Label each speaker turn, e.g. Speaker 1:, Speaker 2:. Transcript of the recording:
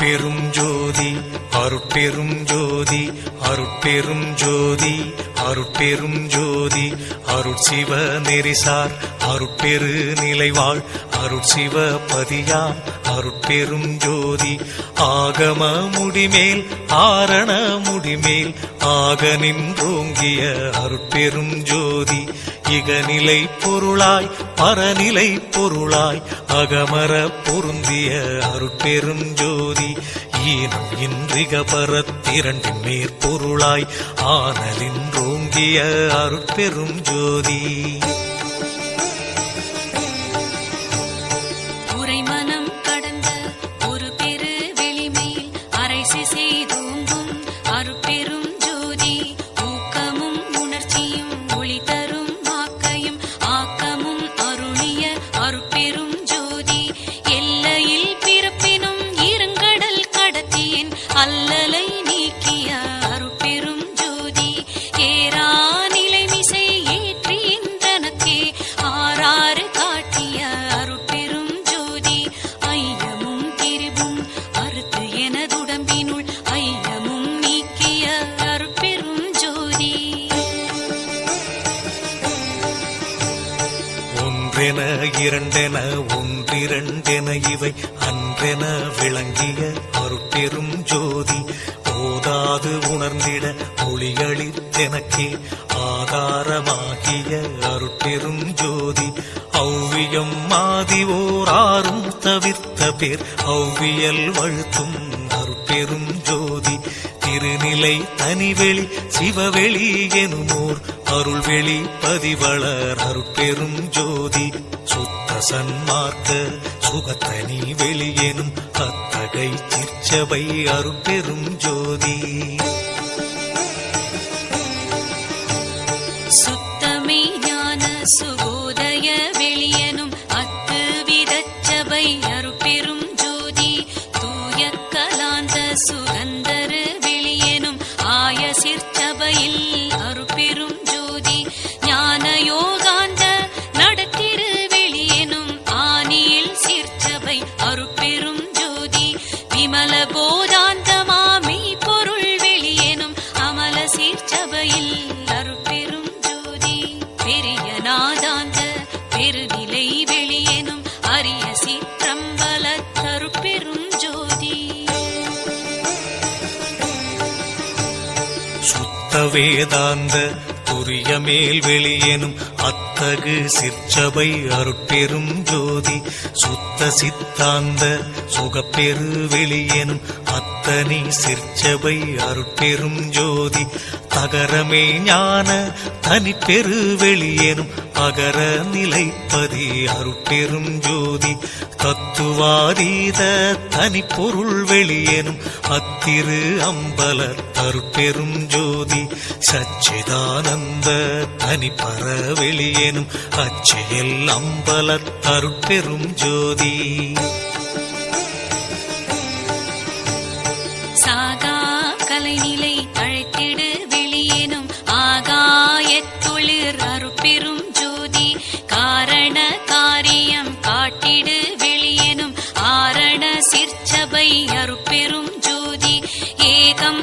Speaker 1: அருட்பெரும் ஜோதி அருட்பெரும் ஜோதி அருட்பெரும் ஜோதி அருட்பெரும் ஜோதி அருட்சிவ நெறிசார் அருட்பெரு நிலைவாழ் அருட்சிவ பதியாம் அருட்பெரும் ஜோதி ஆகம முடிமேல் ஆரண முடிமேல் ஆக நின்றோங்கிய அருட்பெரும் ஜோதி இகநிலை பொருளாய் பரநிலை பொருளாய் அகமர பொருந்திய அருட்பெரும் ஜோதி ஈனம் இன்றிக பரத்திரண்டின் மேற்பொருளாய் ஆனலின்றோங்கிய அருட்பெரும் ஜோதி
Speaker 2: உரைமனம் கடந்த ஒரு பெரு வெளிமையில் அரைசி செய்தோங்கும் அருட்பெரும் ஜோதி ஊக்கமும் உணர்ச்சியும் ஒளி தரும் வாக்கையும் ஆக்கமும் அருளிய அருட்பெரும் ஜோதி எல்லையில் பிறப்பினும் இருங்கடல் கடத்தியின் அல்லலை நீக்கிய அருட்பெரும் ஜோதி ஏரா நிலைமிசை ஏற்றின்றனக்கே ஆறாறு காட்டிய அருட்பெரும் ஜோதி ஐயமும் திரிவும் அறுத்து எனதுடம்பினுள் ஐயமும் நீக்கிய அருட்பெரும் ஜோதி
Speaker 1: ஒன்றென இரண்டென ஒன்றிரண்டென இவை அன்றென விளங்கிய அருட்பெரும் ஜோதி ஓதாது உணர்ந்திட ஒளிகளித்தெனக்கே ஆதாரமாகிய அருட்பெரும் ஜோதி ஔவியம் மாதிவோராரும் தவிர்த்த பேர் ஔவியல் வழுத்தும் அருட்பெரும் ஜோதி திருநிலை தனிவெளி சிவவெளி எனுமோர் அருள்வெளி பதிவளர் அருட்பெரும் ஜோதி சுத்த சன்மார்க்க சுகத்தனி வெளியெனும் அத்தகை சிற்சபை அருட்பெரும் ஜோதி
Speaker 2: சுத்தமே ஞான சுகோதய வெளியனும் அத்து விதச்சபை அருட்பெரும் ஜோதி தூய கலாந்த சுகந்தரு வெளியனும் ஆய சிற்சபையில் அருட்பெரும் ஜோதி ஞான யோகாந்த நடத்திரு வெளியனும் ஆனியில் சிற்சபை அருட்பெரும் ஜோதி விமல போதாந்தமாமி பொருள் வெளியனும் அமல சிற்சபையில் அருட்பெரும் ஜோதி பெரிய நாதாந்த பெருநிலை வெளியனும் அரிய சிற்றம்பல அருட்பெரும் ஜோதி
Speaker 1: சுத்த வேதாந்த துரிய மேல் வெளியெனும் அத்தகு சிற்சபை அருட்பெரும் ஜோதி சுத்த சித்தாந்த சுகப்பெரு வெளியெனும் அத்தனி சிற்சபை அருட்பெரும் ஜோதி தகரமே ஞான தனிப்பெரு வெளியெனும் அகர நிலைப்பதி அருட்பெரும் ஜோதி தத்துவாதீத தனிப்பொருள் வெளியெனும் அத்திரு அம்பல அருட்பெரும் ஜோதி சச்சிதானந்த தனிப்பர வெளியெனும் அச்செயல் அம்பல அருட்பெரும் ஜோதி
Speaker 2: சாகா கலைநிலை அழைத்திடு வெளியேனும் ஆகாயத்தொழிற் அருட்பெரும் ஜோதி காரண காரியம் காட்டிடு வெளியேனும் ஆரண சிற்சபை அருட்பெரும் ஜோதி ஏகம்